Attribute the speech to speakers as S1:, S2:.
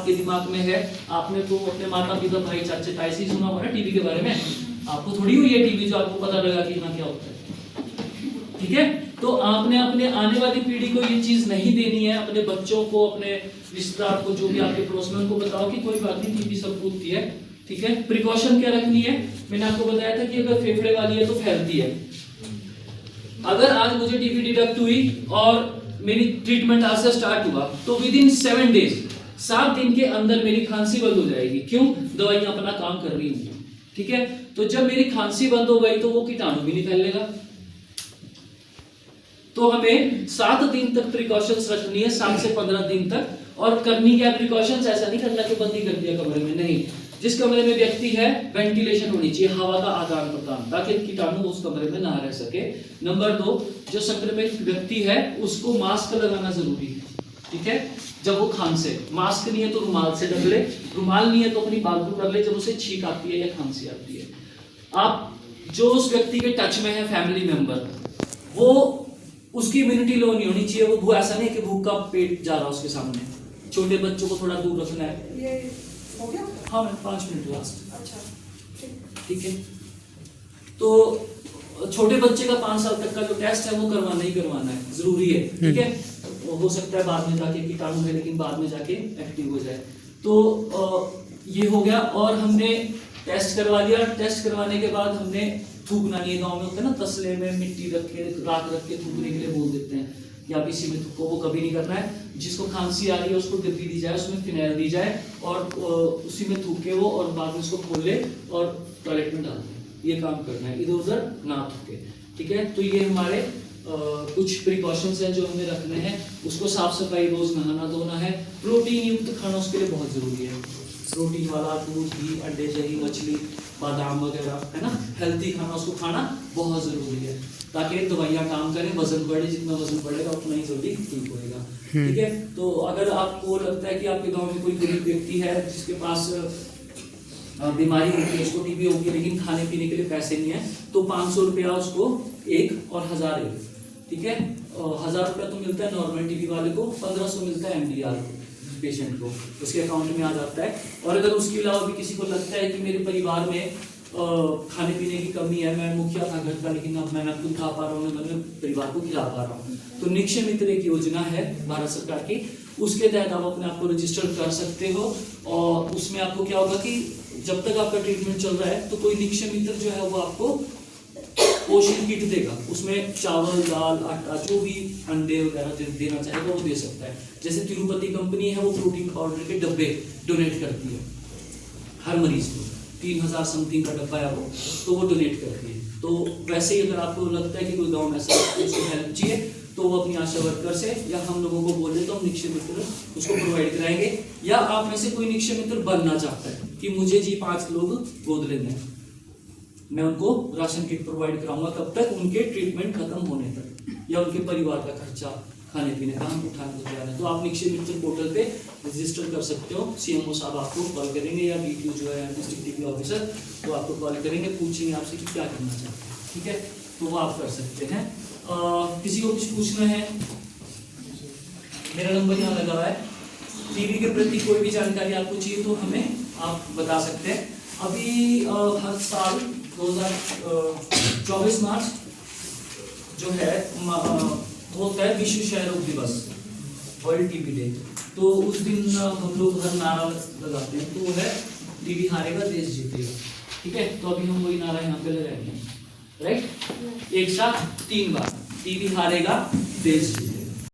S1: आपके दिमाग में है, आपने तो अपने माता पिता भाई चाचा ताई से सुना होगा टीवी के बारे में, आपको थोड़ी हुई है टीवी जो आपको पता लगा कि हाँ क्या होता है। ठीक है, तो आपने अपने आने वाली पीढ़ी को ये चीज नहीं देनी है, अपने बच्चों को, अपने रिश्तेदार को, जो भी आपके पड़ोस में, उनको बताओ कि कोई बात नहीं, टीबी सब होती है। ठीक है, प्रिकॉशन क्या रखनी है, मैंने आपको बताया था कि अगर फेफड़े वाली है तो फैलती है। अगर आज मुझे टीबी डिटेक्ट हुई और मेरी ट्रीटमेंट आज से स्टार्ट हुआ तो विद इन 7 डेज, 7 दिन के अंदर मेरी खांसी बंद हो जाएगी। क्यों? दवाइयां अपना काम कर रही होंगी। ठीक है, तो जब मेरी खांसी बंद हो गई तो वो कीटाणु भी नहीं फैलेगा। तो हमें 7 दिन तक प्रिकॉशंस रखनी है, 7 से 15 दिन तक। और करनी क्या प्रिकॉशंस, ऐसा नहीं करना कि बंदी कर दिया कमरे में, नहीं। जिस कमरे में व्यक्ति है वेंटिलेशन होनी चाहिए, हवा का आदान प्रदान, ताकि कीटाणु उस कमरे में ना रह सके। नंबर 2, जो संक्रमित व्यक्ति है उसको मास्क लगाना जरूरी है। ठीक है, जब वो खांसे, मास्क नहीं है तो रुमाल से ढक ले, रुमाल नहीं है तो अपनी बाल को कर ले जब उसे छींक आती है या खांसी आती है। आप जो उस व्यक्ति के टच में है फैमिली मेंबर, वो उसकी इम्यूनिटी लो नहीं होनी चाहिए। वो ऐसा नहीं कि भूख का पेट जा रहा है उसके सामने। छोटे बच्चों को थोड़ा दूर रखना है।
S2: ये हो गया?
S1: हाँ, 5 मिनट लास्ट।
S2: अच्छा,
S1: ठीक है, तो छोटे बच्चे का 5 साल तक का जो टेस्ट है वो करवाना ही करवाना है, जरूरी है। ठीक है, तो हो सकता है बाद में जाके कीटाणु है, लेकिन बाद में जाके एक्टिव हो जाए। तो ये हो गया। और हमने टेस्ट करवा लिया। टेस्ट करवाने के बाद हमने थूकना नहीं है। गाँव में होता है ना, तसले में मिट्टी रख के, राख रख के थूकने के लिए बोल देते हैं, या इसी में थूको, वो कभी नहीं करना है। जिसको खांसी आ रही है उसको डिब्बी दी जाए, उसमें फिनाइल दी जाए और उसी में थूके वो, और बाद में उसको खोल ले और टॉयलेट में डाल दे। ये काम करना है, इधर उधर ना थूके। ठीक है, तो ये हमारे कुछ प्रिकॉशंस हैं जो हमें रखने हैं। उसको साफ सफाई, रोज नहाना धोना है। प्रोटीन युक्त खाना उसके लिए बहुत जरूरी है। प्रोटीन वाला दूध, घी, अंडे, दही, मछली, बादाम वगैरह, है ना, हेल्थी खाना उसको खाना बहुत जरूरी है, ताकि दवाइयाँ काम करें, वजन बढ़े। जितना वजन बढ़ेगा उतना ही जल्दी ठीक होएगा। ठीक है, तो अगर आपको लगता है कि आपके गांव में कोई गरीब व्यक्ति है जिसके पास बीमारी होगी, उसको टीबी होगी, लेकिन खाने पीने के लिए पैसे नहीं है, तो 500 रुपया उसको एक और 1000 एक। ठीक है, 1000 रुपया तो मिलता है नॉर्मल टीबी वाले को, 1500 मिलता है MDR पेशेंट को, उसके अकाउंट में आ जाता है। और अगर उसके अलावा भी किसी को लगता है कि मेरे परिवार में खाने पीने की कमी है, मैं मुखिया था घर का लेकिन अब मैं खुद खा पा रहा हूँ, मैं अपने परिवार को खिला पा रहा हूँ, तो निक्षय मित्र एक योजना है भारत सरकार की, उसके तहत आप अपने आप को रजिस्टर कर सकते हो। और उसमें आपको क्या होगा कि जब तक आपका ट्रीटमेंट चल रहा है तो कोई निक्षय मित्र जो है वो आपको पोषण किट देगा। उसमें चावल, दाल, आटा, जो भी अंडे वगैरह देना चाहेगा वो दे सकता है। जैसे तिरुपति कंपनी है, वो प्रोटीन पाउडर के डब्बे डोनेट करती है हर मरीज को, 3000 समथिंग का डब्बा है वो, तो वो डोनेट करती है। तो वैसे ही अगर आपको लगता है कि कोई गाँव में ऐसा उसको हेल्प चाहिए तो वो अपनी आशा वर्कर से या हम लोगों को बोले तो हम निक्षय मित्र उसको प्रोवाइड कराएंगे। या आप में से कोई निक्षय मित्र बनना चाहता है कि मुझे जी 5 लोग गोद लेने हैं, मैं उनको राशन किट प्रोवाइड कराऊंगा तब तक, उनके ट्रीटमेंट खत्म होने तक, या उनके परिवार का खर्चा, खाने पीने का हम उठाने को तैयार है। तो आप निक्षय मित्र पोर्टल पे रजिस्टर कर सकते हो। CMO साहब आपको कॉल करेंगे, या DTO जो है डिस्ट्रिक्ट टीबी ऑफिसर, तो आपको कॉल करेंगे, पूछेंगे आपसे कि क्या करना चाहते हैं। ठीक है, तो वो आप कर सकते हैं। किसी को कुछ पूछना है? मेरा नंबर यहाँ लगा हुआ है। टीबी के प्रति कोई भी जानकारी आपको चाहिए तो हमें आप बता सकते हैं। अभी हर साल 2024 मार्च जो है होता है विश्व क्षय रोग दिवस, वर्ल्ड टीबी डे। तो उस दिन हम लोग हर नारा लगाते हैं, तो वो है टीबी हारेगा देश जीतेगा। ठीक है, तो अभी हम वही नारा यहाँ पे लगाएंगे, राइट? एक साथ 3 बार, टीबी हारेगा देश जीतेगा।